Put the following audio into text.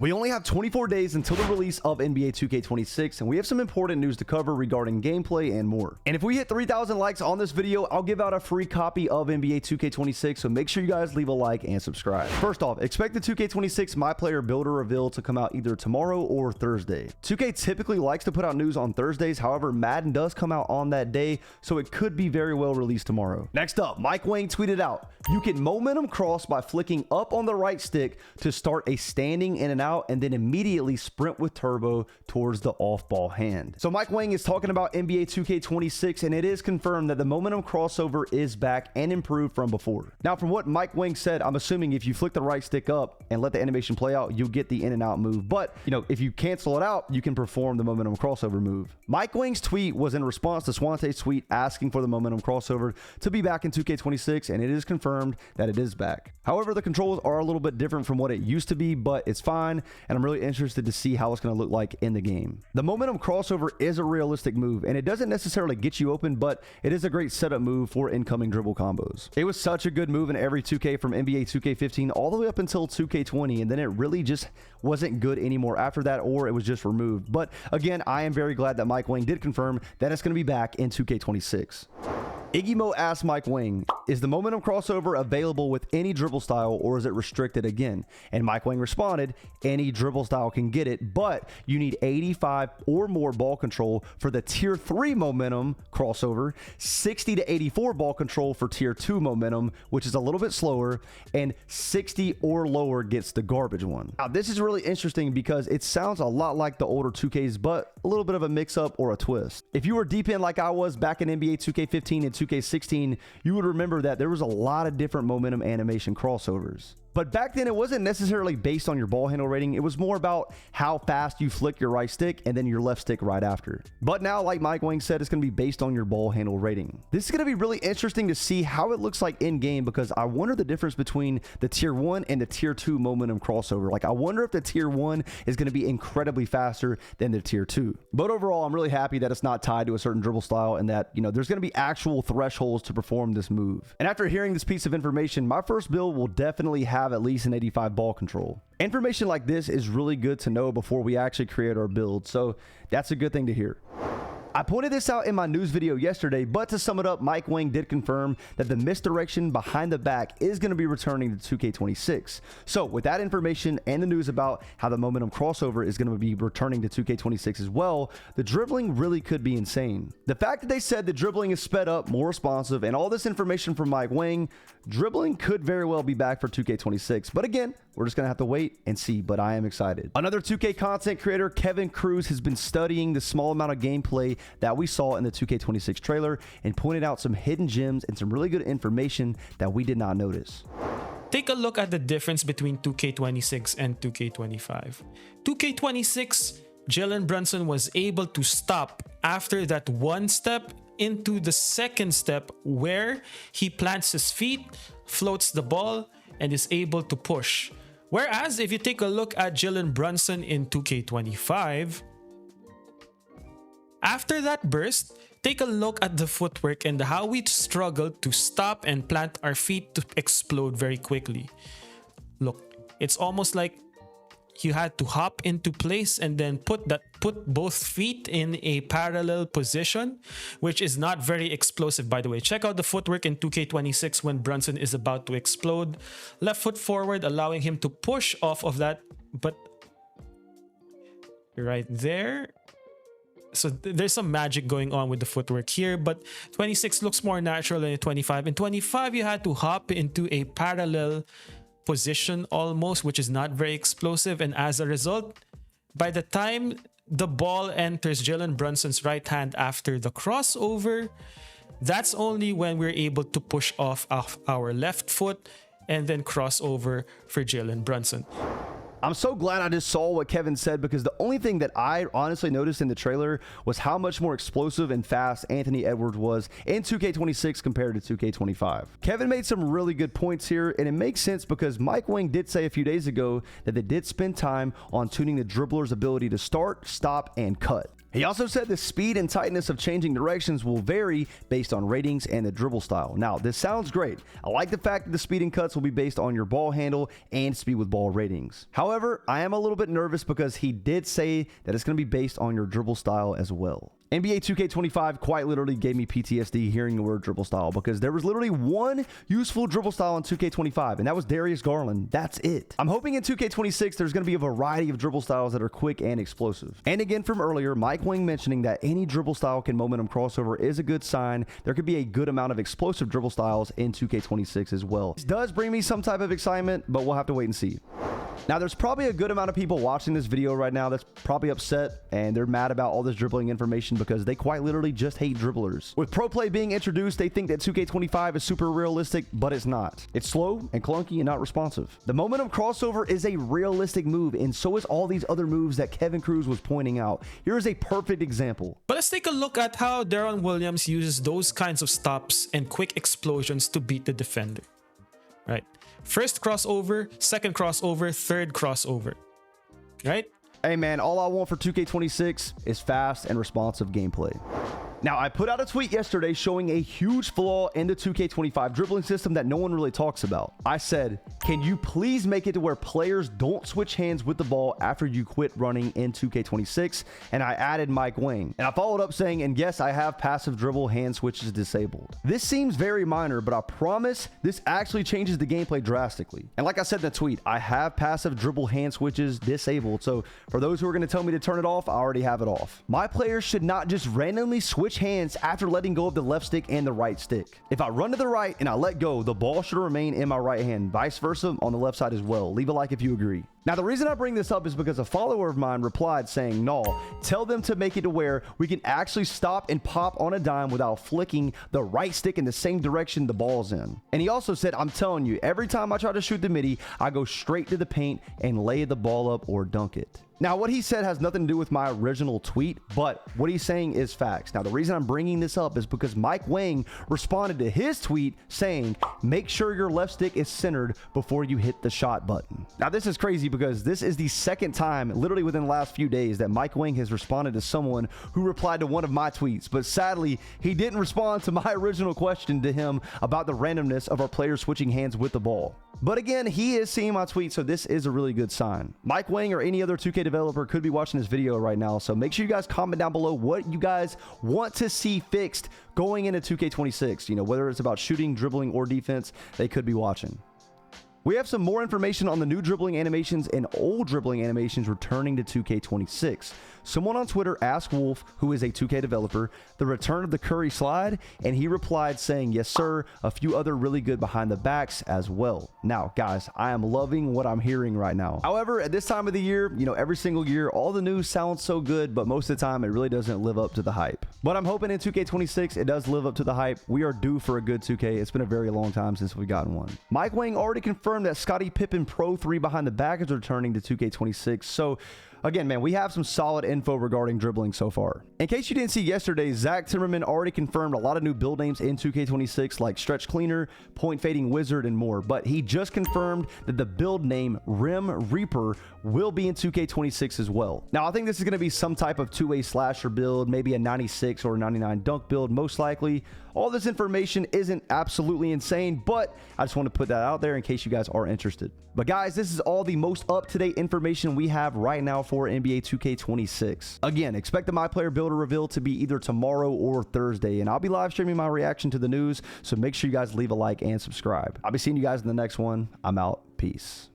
We only have 24 days until the release of NBA 2K26, and we have some important news to cover regarding gameplay and more. And if we hit 3,000 likes on this video, I'll give out a free copy of NBA 2K26, so make sure you guys leave a like and subscribe. First off, expect the 2K26 MyPlayer Builder reveal to come out either tomorrow or Thursday. 2K typically likes to put out news on Thursdays, however, Madden does come out on that day, so it could be very well released tomorrow. Next up, Mike Wang tweeted out, "You can momentum cross by flicking up on the right stick to start a standing in and out, and then immediately sprint with turbo towards the off-ball hand." So Mike Wang is talking about NBA 2K26, and it is confirmed that the momentum crossover is back and improved from before. Now, from what Mike Wang said, I'm assuming if you flick the right stick up and let the animation play out, you'll get the in and out move. But, if you cancel it out, you can perform the momentum crossover move. Mike Wang's tweet was in response to Swante's tweet asking for the momentum crossover to be back in 2K26, and it is confirmed that it is back. However, the controls are a little bit different from what it used to be, but it's fine, and I'm really interested to see how it's going to look like in the game. The momentum crossover is a realistic move, and it doesn't necessarily get you open, but it is a great setup move for incoming dribble combos. It was such a good move in every 2K from NBA 2K15 all the way up until 2K20, and then it really just wasn't good anymore after that, or it was just removed. But again, I am very glad that Mike Wang did confirm that it's going to be back in 2K26. Iggy Mo asked Mike Wang, "Is the momentum crossover available with any dribble style, or is it restricted again?" And Mike Wang responded, "Any dribble style can get it, but you need 85 or more ball control for the tier 3 momentum crossover, 60 to 84 ball control for tier 2 momentum, which is a little bit slower, and 60 or lower gets the garbage one." Now, this is really interesting because it sounds a lot like the older 2Ks, but a little bit of a mix-up or a twist. If you were deep in like I was back in NBA 2K15 and 2K16, you would remember that there was a lot of different momentum animation crossovers. But back then, it wasn't necessarily based on your ball handle rating. It was more about how fast you flick your right stick and then your left stick right after. But now, like Mike Wang said, it's going to be based on your ball handle rating. This is going to be really interesting to see how it looks like in game, because I wonder the difference between the tier 1 and the tier 2 momentum crossover. Like, I wonder if the tier 1 is going to be incredibly faster than the tier 2. But overall, I'm really happy that it's not tied to a certain dribble style, and that, there's going to be actual thresholds to perform this move. And after hearing this piece of information, my first build will definitely have at least an 85 ball control. Information like this is really good to know before we actually create our build, so that's a good thing to hear. I pointed this out in my news video yesterday, but to sum it up, Mike Wang did confirm that the misdirection behind the back is going to be returning to 2K26. So with that information and the news about how the momentum crossover is going to be returning to 2K26 as well, the dribbling really could be insane. The fact that they said the dribbling is sped up, more responsive, and all this information from Mike Wang, dribbling could very well be back for 2K26. But again, we're just going to have to wait and see, but I am excited. Another 2K content creator, Kevin Cruz, has been studying the small amount of gameplay that we saw in the 2K26 trailer and pointed out some hidden gems and some really good information that we did not notice. Take a look at the difference between 2K26 and 2K25. 2K26, Jalen Brunson was able to stop after that one step into the second step, where he plants his feet, floats the ball, and is able to push. Whereas if you take a look at Jalen Brunson in 2K25, after that burst, take a look at the footwork and how we struggled to stop and plant our feet to explode very quickly. Look, it's almost like you had to hop into place and then put both feet in a parallel position, which is not very explosive, by the way. Check out the footwork in 2K26 when Brunson is about to explode. Left foot forward, allowing him to push off of that, but right there. So there's some magic going on with the footwork here, but 26 looks more natural than 25. In 25, you had to hop into a parallel position almost, which is not very explosive, and as a result, by the time the ball enters Jalen Brunson's right hand after the crossover, that's only when we're able to push off our left foot and then cross over for Jalen Brunson. I'm so glad I just saw what Kevin said, because the only thing that I honestly noticed in the trailer was how much more explosive and fast Anthony Edwards was in 2K26 compared to 2K25. Kevin made some really good points here, and it makes sense because Mike Wang did say a few days ago that they did spend time on tuning the dribbler's ability to start, stop, and cut. He also said the speed and tightness of changing directions will vary based on ratings and the dribble style. Now, this sounds great. I like the fact that the speed and cuts will be based on your ball handle and speed with ball ratings. However, I am a little bit nervous because he did say that it's going to be based on your dribble style as well. NBA 2K25 quite literally gave me PTSD hearing the word dribble style, because there was literally one useful dribble style in 2K25, and that was Darius Garland. That's it. I'm hoping in 2K26 there's going to be a variety of dribble styles that are quick and explosive. And again, from earlier, Mike Wing mentioning that any dribble style can momentum crossover is a good sign. There could be a good amount of explosive dribble styles in 2K26 as well. This does bring me some type of excitement, but we'll have to wait and see. Now, there's probably a good amount of people watching this video right now that's probably upset and they're mad about all this dribbling information because they quite literally just hate dribblers. With Pro Play being introduced, they think that 2K25 is super realistic, but it's not. It's slow and clunky and not responsive. The momentum crossover is a realistic move, and so is all these other moves that Kevin Cruz was pointing out. Here is a perfect example. But let's take a look at how Deron Williams uses those kinds of stops and quick explosions to beat the defender. Right? First crossover, second crossover, third crossover. Right? Hey man, all I want for 2K26 is fast and responsive gameplay. Now, I put out a tweet yesterday showing a huge flaw in the 2K25 dribbling system that no one really talks about. I said, can you please make it to where players don't switch hands with the ball after you quit running in 2K26? And I added Mike Wing. And I followed up saying, and yes, I have passive dribble hand switches disabled. This seems very minor, but I promise this actually changes the gameplay drastically. And like I said in the tweet, I have passive dribble hand switches disabled. So for those who are going to tell me to turn it off, I already have it off. My players should not just randomly switch hands after letting go of the left stick and the right stick. If I run to the right and I let go, the ball should remain in my right hand, vice versa on the left side as well. Leave a like if you agree. Now, the reason I bring this up is because a follower of mine replied saying, no, tell them to make it to where we can actually stop and pop on a dime without flicking the right stick in the same direction the ball's in. And he also said, I'm telling you, every time I try to shoot the midi, I go straight to the paint and lay the ball up or dunk it. Now, what he said has nothing to do with my original tweet, but what he's saying is facts. Now, the reason I'm bringing this up is because Mike Wang responded to his tweet saying, make sure your left stick is centered before you hit the shot button. Now, this is crazy because this is the second time, literally within the last few days, that Mike Wang has responded to someone who replied to one of my tweets. But sadly, he didn't respond to my original question to him about the randomness of our players switching hands with the ball. But again, he is seeing my tweet, so this is a really good sign. Mike Wang or any other 2K developer could be watching this video right now, so make sure you guys comment down below what you guys want to see fixed going into 2K26. You know, whether it's about shooting, dribbling, or defense, they could be watching. We have some more information on the new dribbling animations and old dribbling animations returning to 2K26. Someone on Twitter asked Wolf, who is a 2K developer, the return of the Curry slide, and he replied saying, yes sir, a few other really good behind the backs as well. Now guys, I am loving what I'm hearing right now. However, at this time of the year, you know, every single year, all the news sounds so good, but most of the time it really doesn't live up to the hype. But I'm hoping in 2K26 it does live up to the hype. We are due for a good 2K. It's been a very long time since we've gotten one. Mike Wang already confirmed that Scottie Pippen Pro 3 behind the back is returning to 2K26. So again, man, we have some solid info regarding dribbling so far. In case you didn't see yesterday, Zach Timmerman already confirmed a lot of new build names in 2K26 like Stretch Cleaner, Point Fading Wizard, and more. But he just confirmed that the build name Rim Reaper will be in 2K26 as well. Now, I think this is going to be some type of two-way slasher build, maybe a 96 or a 99 dunk build, most likely. All this information isn't absolutely insane, but I just want to put that out there in case you guys are interested. But guys, this is all the most up-to-date information we have right now for NBA 2K26. Again, expect the MyPlayer Builder reveal to be either tomorrow or Thursday, and I'll be live streaming my reaction to the news, so make sure you guys leave a like and subscribe. I'll be seeing you guys in the next one. I'm out. Peace.